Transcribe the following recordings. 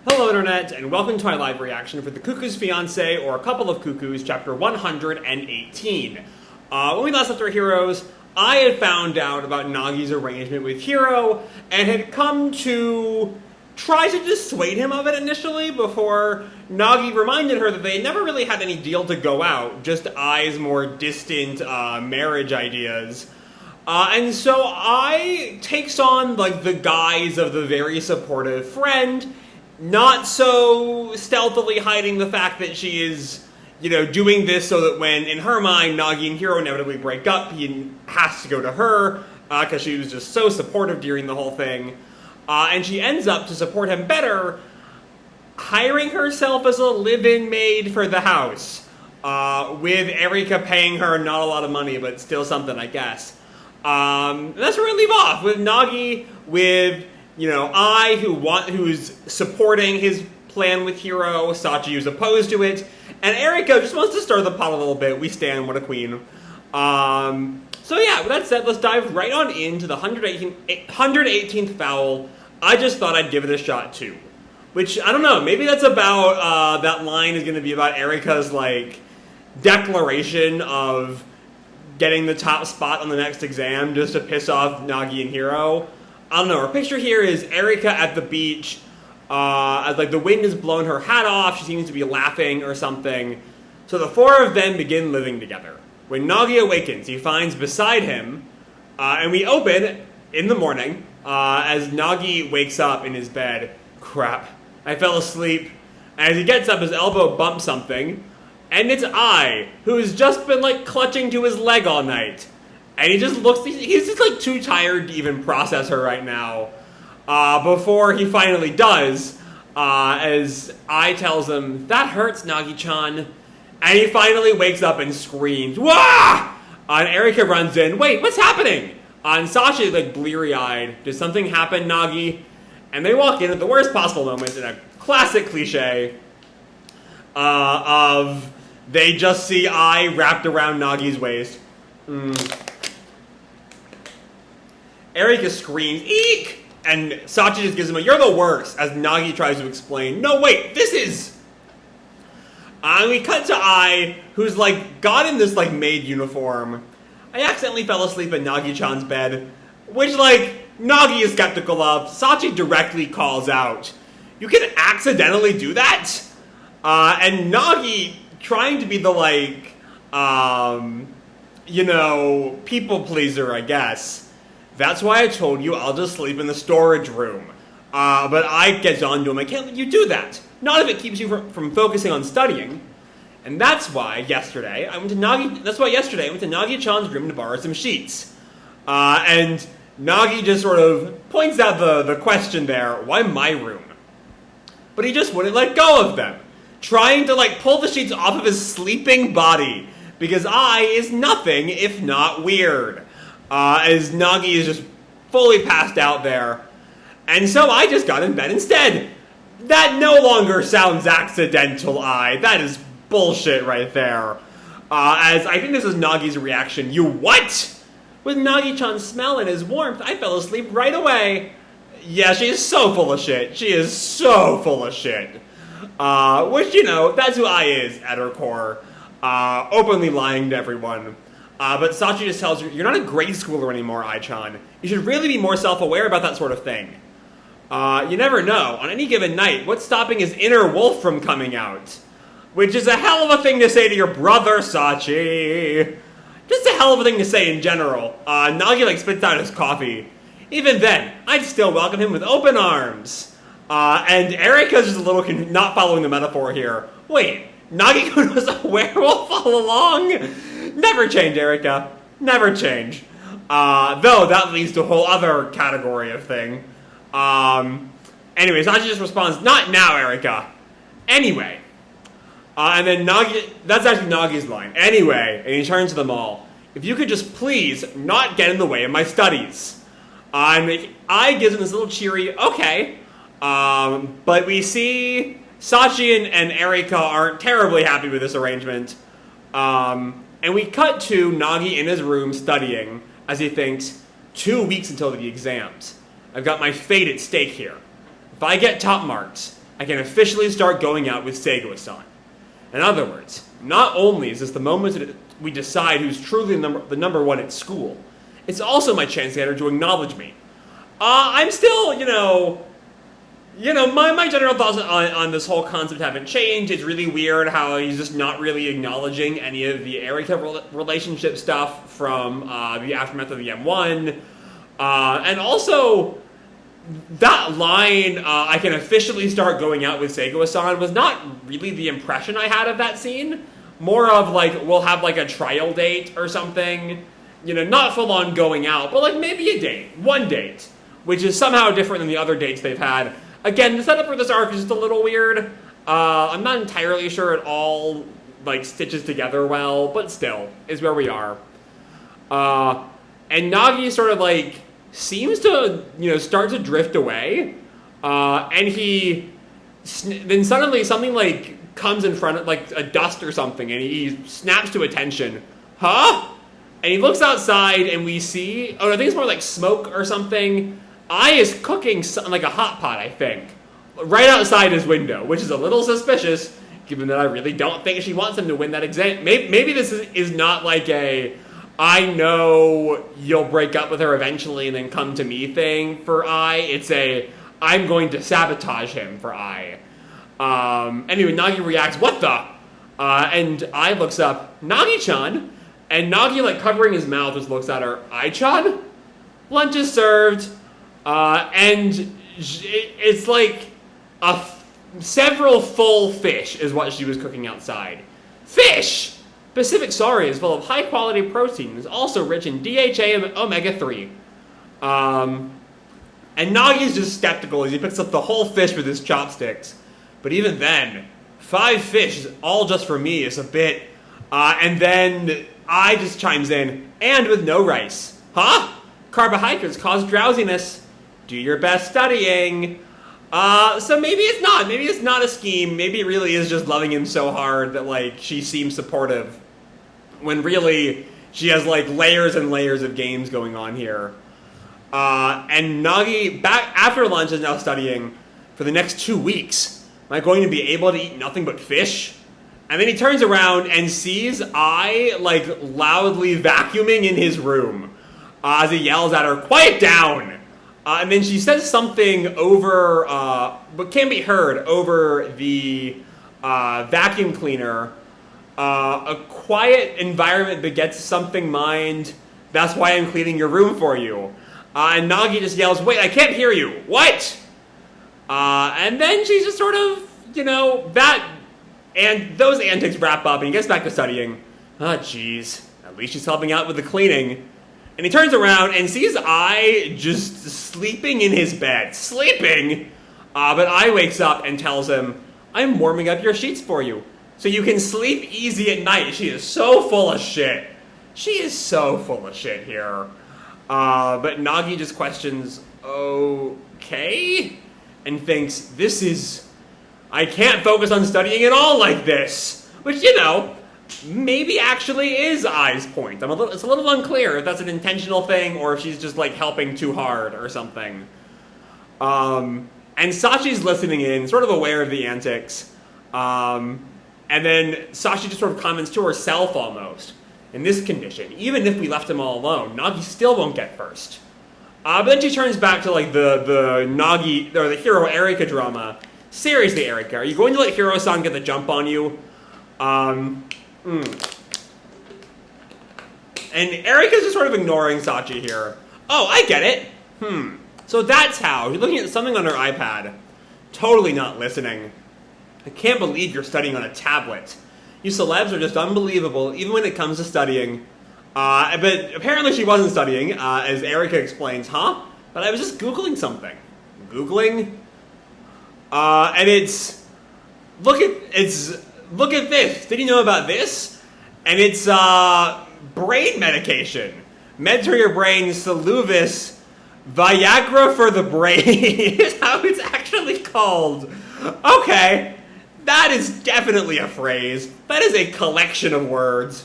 Hello Internet, and welcome to my live reaction for the Cuckoo's Fiancee, or A Couple of Cuckoos, chapter 118. When we last left our heroes, I had found out about Nagi's arrangement with Hiro, and had come to try to dissuade him of it initially, before Nagi reminded her that they never really had any deal to go out, just Ai's more distant marriage ideas. And so Ai takes on, like, the guise of the very supportive friend, not so stealthily hiding the fact that she is, doing this so that when, in her mind, Nagi and Hiro inevitably break up, he has to go to her, because she was just so supportive during the whole thing. And she ends up, to support him better, hiring herself as a live-in maid for the house, with Erika paying her not a lot of money, but still something, I guess. And that's where we leave off, with Nagi, with Ai, who's supporting his plan with Hiro, Sachi, who's opposed to it, and Erika just wants to stir the pot a little bit. We stand, what a queen. So yeah, with that said, let's dive right on into the 118th foul. I just thought I'd give it a shot too. Which, I don't know, maybe that's about, that line is going to be about Erika's, declaration of getting the top spot on the next exam just to piss off Nagi and Hiro. I don't know, our picture here is Erika at the beach, as the wind has blown her hat off, she seems to be laughing or something. So the four of them begin living together. When Nagi awakens, he finds beside him, and we open in the morning, as Nagi wakes up in his bed. Crap, I fell asleep. And as he gets up, his elbow bumps something, and it's Ai, who's just been clutching to his leg all night. And he just looks, he's just too tired to even process her right now. Before he finally does, as Ai tells him, "That hurts, Nagi-chan." And he finally wakes up and screams, "Wah!" And Erika runs in, "Wait, what's happening?" And Sachi, bleary-eyed, "Did something happen, Nagi?" And they walk in at the worst possible moment, in a classic cliche, of they just see Ai wrapped around Nagi's waist. Erika screams, "Eek!" And Sachi just gives him a "You're the worst," as Nagi tries to explain, "No, wait, this is..." And we cut to Ai, who's got in this maid uniform. "I accidentally fell asleep in Nagi-chan's bed," which Nagi is skeptical of. Sachi directly calls out, "You can accidentally do that?" And Nagi, trying to be the people pleaser, I guess. "That's why I told you I'll just sleep in the storage room." But I gets on to him, "I can't let you do that. Not if it keeps you from focusing on studying." And that's why yesterday I went to Nagi-chan's room to borrow some sheets. And Nagi just sort of points out the question there, why my room? But he just wouldn't let go of them, trying to pull the sheets off of his sleeping body, because Ai is nothing if not weird. As Nagi is just fully passed out there. And so I just got in bed instead. That no longer sounds accidental, Ai. That is bullshit right there. As I think this is Nagi's reaction. "You what?" "With Nagi-chan's smell and his warmth, I fell asleep right away." Yeah, she is so full of shit. She is so full of shit. Which, that's who Ai is at her core. Openly lying to everyone. But Sachi just tells her, "You're not a grade schooler anymore, Ai-chan. You should really be more self-aware about that sort of thing. You never know. On any given night, what's stopping his inner wolf from coming out?" Which is a hell of a thing to say to your brother, Sachi. Just a hell of a thing to say in general. Nagi spits out his coffee. "Even then, I'd still welcome him with open arms." And Erika's just a little not following the metaphor here. "Wait, Nagi was a werewolf all along?" Never change, Erika. Never change. Though that leads to a whole other category of thing. Anyway, Sachi just responds, "Not now, Erika. Anyway." And then Nagi, that's actually Nagi's line. "Anyway," and he turns to them all, "if you could just please not get in the way of my studies." And I gives him this little cheery, "Okay." But we see Sachi and Erika aren't terribly happy with this arrangement. And we cut to Nagi in his room studying, as he thinks, 2 weeks until the exams. I've got my fate at stake here. If I get top marks, I can officially start going out with Seigo-san. In other words, not only is this the moment that we decide who's truly the number one at school, it's also my chance to get her to acknowledge me. I'm still, my general thoughts on this whole concept haven't changed. It's really weird how he's just not really acknowledging any of the Erika relationship stuff from the aftermath of the M1. And also, that line, I can officially start going out with Seigo-san, was not really the impression I had of that scene. More of, we'll have, a trial date or something. Not full-on going out, but, maybe a date. One date. Which is somehow different than the other dates they've had. Again, the setup for this arc is just a little weird. I'm not entirely sure it all, stitches together well, but still, is where we are. And Nagi sort of, seems to, start to drift away. And then suddenly something, comes in front of, a dust or something, and he snaps to attention. Huh? And he looks outside, and we see, I think it's more like smoke or something. Ai is cooking something like a hot pot, I think, right outside his window, which is a little suspicious, given that I really don't think she wants him to win that exam. Maybe this is not I know you'll break up with her eventually and then come to me thing for Ai. It's I'm going to sabotage him for Ai. Anyway, Nagi reacts, what the? And Ai looks up, Nagi-chan? And Nagi, covering his mouth, just looks at her, Ai-chan? Lunch is served. And it's several full fish is what she was cooking outside. Fish! Pacific Sari is full of high-quality protein and is also rich in DHA and omega-3. And Nagi's just skeptical as he picks up the whole fish with his chopsticks. But even then, 5 fish, all just for me, is a bit... and then I just chimes in, and with no rice. Huh? Carbohydrates cause drowsiness. Do your best studying. So maybe it's not. Maybe it's not a scheme. Maybe it really is just loving him so hard that, she seems supportive. When really, she has, layers and layers of games going on here. And Nagi, back after lunch, is now studying for the next 2 weeks. Am I going to be able to eat nothing but fish? And then he turns around and sees Ai, loudly vacuuming in his room. As he yells at her, quiet down! And then she says something over, but can be heard over the vacuum cleaner. A quiet environment begets something mind. That's why I'm cleaning your room for you. And Nagi just yells, wait, I can't hear you. What? And then she's just sort of, and those antics wrap up and he gets back to studying. Jeez. At least she's helping out with the cleaning. And he turns around and sees Ai just sleeping in his bed. Sleeping? But Ai wakes up and tells him, I'm warming up your sheets for you, so you can sleep easy at night. She is so full of shit. She is so full of shit here. But Nagi just questions, okay? And thinks, I can't focus on studying at all like this. Which, maybe actually is Ai's point. It's a little unclear if that's an intentional thing or if she's just helping too hard or something. And Sachi's listening in, sort of aware of the antics. And then Sachi just sort of comments to herself almost. In this condition, even if we left him all alone, Nagi still won't get first. But then she turns back to the Nagi or the Hero Erika drama. Seriously, Erika, are you going to let Hiro-san get the jump on you? And Erika's just sort of ignoring Sachi here. Oh, I get it. So that's how. You're looking at something on her iPad. Totally not listening. I can't believe you're studying on a tablet. You celebs are just unbelievable, even when it comes to studying. But apparently she wasn't studying, as Erika explains. Huh? But I was just Googling something. Googling? And look at this. Did you know about this? And it's, brain medication. Meds for your brain, Soluvis, Viagra for the brain is how it's actually called. Okay. That is definitely a phrase. That is a collection of words.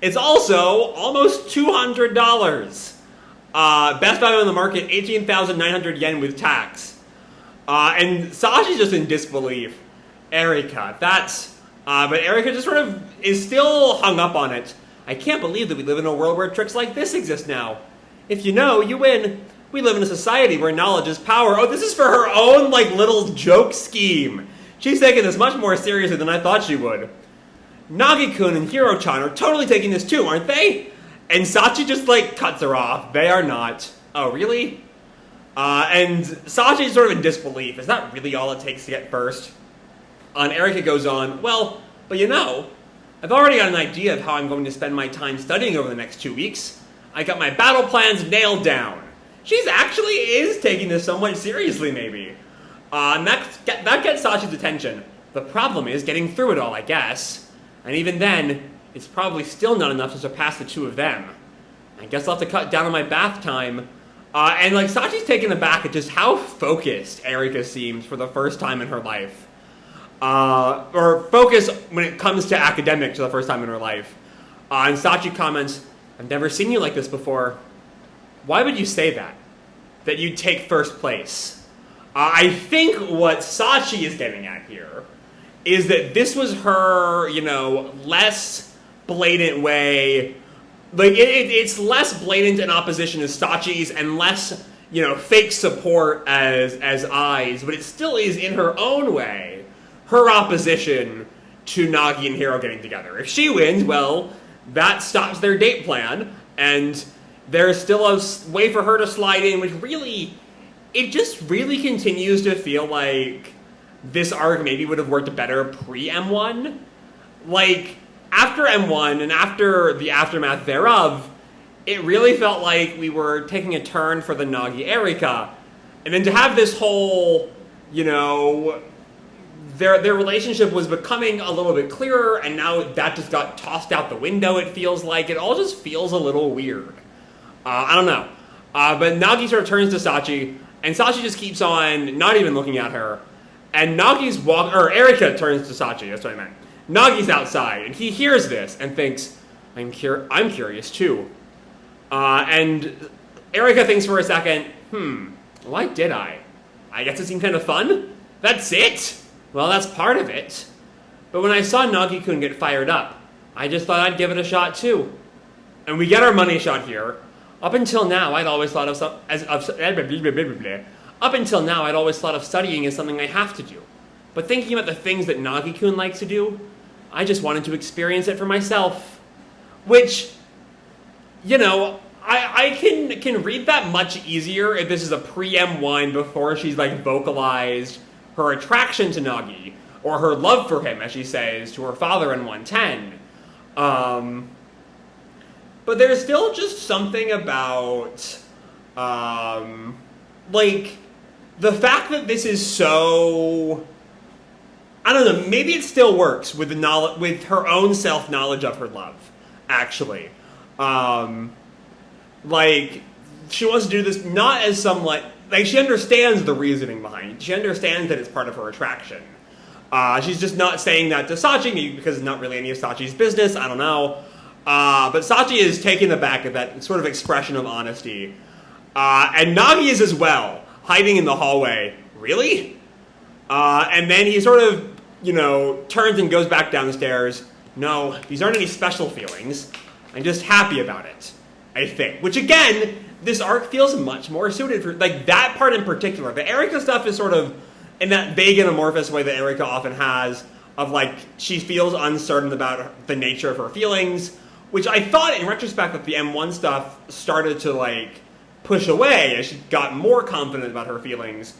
It's also almost $200. Best value on the market, 18,900 yen with tax. And Sachi's just in disbelief. Erika, but Erika just sort of is still hung up on it. I can't believe that we live in a world where tricks like this exist now. If you know, you win. We live in a society where knowledge is power. Oh, this is for her own, little joke scheme. She's taking this much more seriously than I thought she would. Nagi-kun and Hiro-chan are totally taking this too, aren't they? And Sachi just, cuts her off. They are not. Oh, really? And Sachi's sort of in disbelief. Is that really all it takes to get first? And Erika goes on, well, but I've already got an idea of how I'm going to spend my time studying over the next 2 weeks. I got my battle plans nailed down. She's actually is taking this somewhat seriously, maybe. And that gets Sachi's attention. The problem is getting through it all, I guess. And even then, it's probably still not enough to surpass the two of them. I guess I'll have to cut down on my bath time. And Sachi's taken aback at just how focused Erika seems for the first time in her life. Or focused when it comes to academics for the first time in her life. And Sachi comments, I've never seen you like this before. Why would you say that? That you'd take first place? I think what Sachi is getting at here is that this was her, less blatant way. It's less blatant in opposition as Sachi's and less, fake support as Ai's, but it still is in her own way, her opposition to Nagi and Hiro getting together. If she wins, well, that stops their date plan, and there's still a way for her to slide in, which really, it just really continues to feel like this arc maybe would have worked better pre-M1. After M1 and after the aftermath thereof, it really felt like we were taking a turn for the Nagi Erika. And then to have this whole, their relationship was becoming a little bit clearer, and now that just got tossed out the window, it feels like. It all just feels a little weird. I don't know. But Nagi sort of turns to Sachi, and Sachi just keeps on not even looking at her. And Erika turns to Sachi, that's what I meant. Nagi's outside, and he hears this and thinks, I'm curious too. And Erika thinks for a second, why did I? I guess it seemed kind of fun? That's it? Well, that's part of it. But when I saw Nagi-kun get fired up, I just thought I'd give it a shot too. And we get our money shot here. Up until now, I'd always thought of studying as something I have to do. But thinking about the things that Nagi-kun likes to do, I just wanted to experience it for myself. Which, I can read that much easier if this is a pre-M1 before she's vocalized her attraction to Nagi, or her love for him, as she says, to her father in 110. But there's still just something about, the fact that this is so, I don't know, maybe it still works with with her own self-knowledge of her love, actually. She wants to do this not as some, she understands the reasoning behind it. She understands that it's part of her attraction. She's just not saying that to Sachi, because it's not really any of Sachi's business, I don't know. But Sachi is taken aback at that sort of expression of honesty. And Nagi is as well, hiding in the hallway. Really? And then he sort of, turns and goes back down the stairs. No, these aren't any special feelings. I'm just happy about it, I think. Which, again, this arc feels much more suited for, that part in particular. The Erika stuff is sort of in that vague and amorphous way that Erika often has, of, she feels uncertain about the nature of her feelings, which I thought, in retrospect, that the M1 stuff started to, push away as she got more confident about her feelings.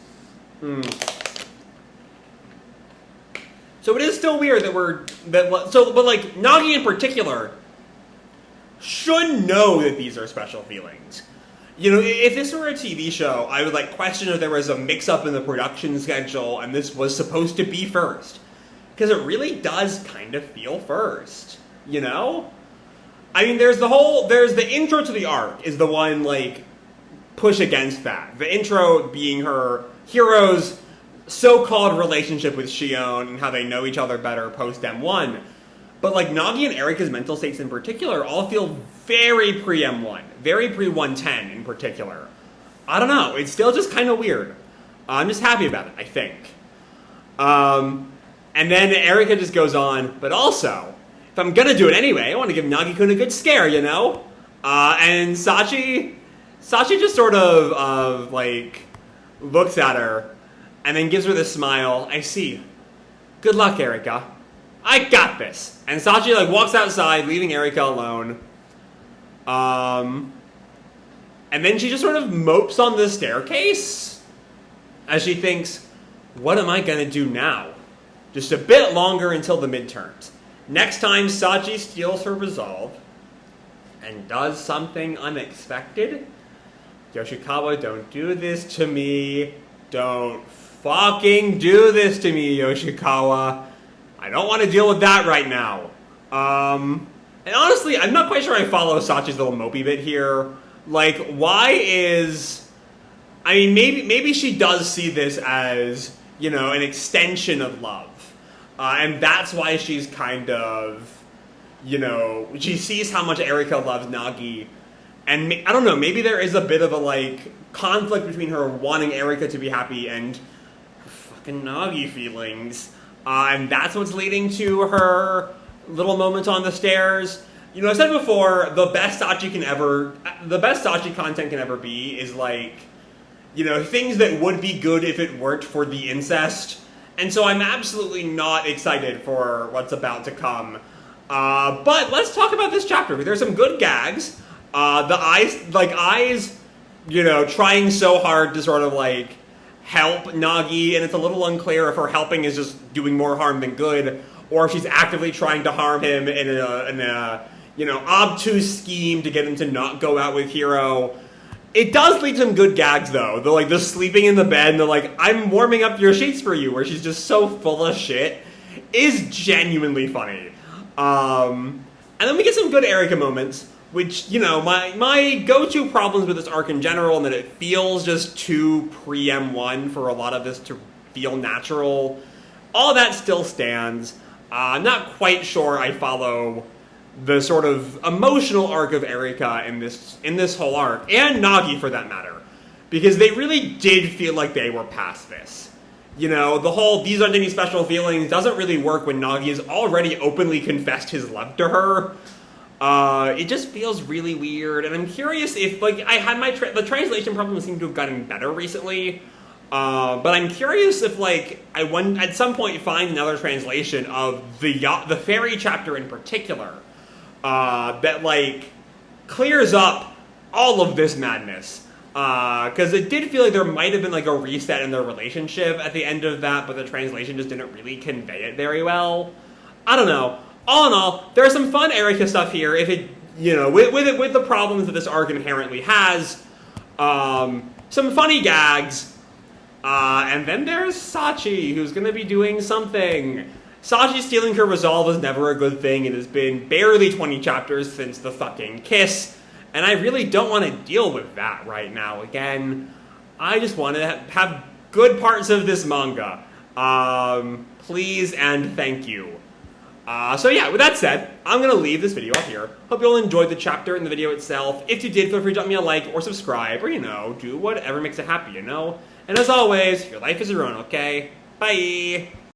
So it is still weird that Nagi in particular should know that these are special feelings. If this were a TV show, I would, question if there was a mix-up in the production schedule and this was supposed to be first. Because it really does kind of feel first, I mean, there's the intro to the arc is the one, push against that. The intro being her hero's so-called relationship with Shion and how they know each other better post-M1. But, Nagi and Erika's mental states in particular all feel very pre-M1. Very pre-110 in particular. I don't know. It's still just kind of weird. I'm just happy about it, I think. And then Erika just goes on, but also, if I'm gonna do it anyway, I want to give Nagi-kun a good scare, you know? And Sachi just sort of, like, looks at her, and then gives her this smile. I see. Good luck, Erika. I got this. And Sachi, like, walks outside, leaving Erika alone. And then she just sort of mopes on the staircase, as she thinks, what am I gonna do now? Just a bit longer until the midterms. Next time Sachi steals her resolve and does something unexpected. Yoshikawa, don't do this to me. Don't fucking do this to me, Yoshikawa. I don't want to deal with that right now. And honestly, I'm not quite sure I follow Sachi's little mopey bit here. Like, why is... I mean, maybe she does see this as, you know, an extension of love. And that's why she's kind of, you know, she sees how much Erika loves Nagi. And I don't know, maybe there is a bit of a, like, conflict between her wanting Erika to be happy and her fucking Nagi feelings. And that's what's leading to her little moment on the stairs. You know, I said before, the best Sachi content can ever be is, like, you know, things that would be good if it weren't for the incest. And so I'm absolutely not excited for what's about to come. But let's talk about this chapter. There's some good gags. The eyes, you know, trying so hard to sort of, like, help Nagi, and it's a little unclear if her helping is just doing more harm than good, or if she's actively trying to harm him in a you know, obtuse scheme to get him to not go out with Hiro. It does lead to some good gags, though. The sleeping in the bed, and I'm warming up your sheets for you, where she's just so full of shit, is genuinely funny. And then we get some good Erika moments, which, you know, my go-to problems with this arc in general, and that it feels just too pre-M1 for a lot of this to feel natural, all that still stands. I'm not quite sure I follow the sort of emotional arc of Erika in this whole arc, and Nagi for that matter, because they really did feel like they were past this. You know, the whole "these aren't any special feelings" doesn't really work when Nagi has already openly confessed his love to her. It just feels really weird, and I'm curious if, like, I had the translation problems seem to have gotten better recently, but I'm curious if, like, I at some point find another translation of the fairy chapter in particular, that, like, clears up all of this madness. Because it did feel like there might have been, like, a reset in their relationship at the end of that, but the translation just didn't really convey it very well. I don't know. All in all, there's some fun Erika stuff here, if it, you know, with the problems that this arc inherently has. Some funny gags. And then there's Sachi, who's gonna be doing something. Sachi stealing her resolve is never a good thing. It has been barely 20 chapters since the fucking kiss, and I really don't want to deal with that right now again. I just want to have good parts of this manga. Please and thank you. So yeah, with that said, I'm going to leave this video off here. Hope you all enjoyed the chapter and the video itself. If you did, feel free to drop me a like or subscribe, or, you know, do whatever makes it happy, you know? And as always, your life is your own, okay? Bye!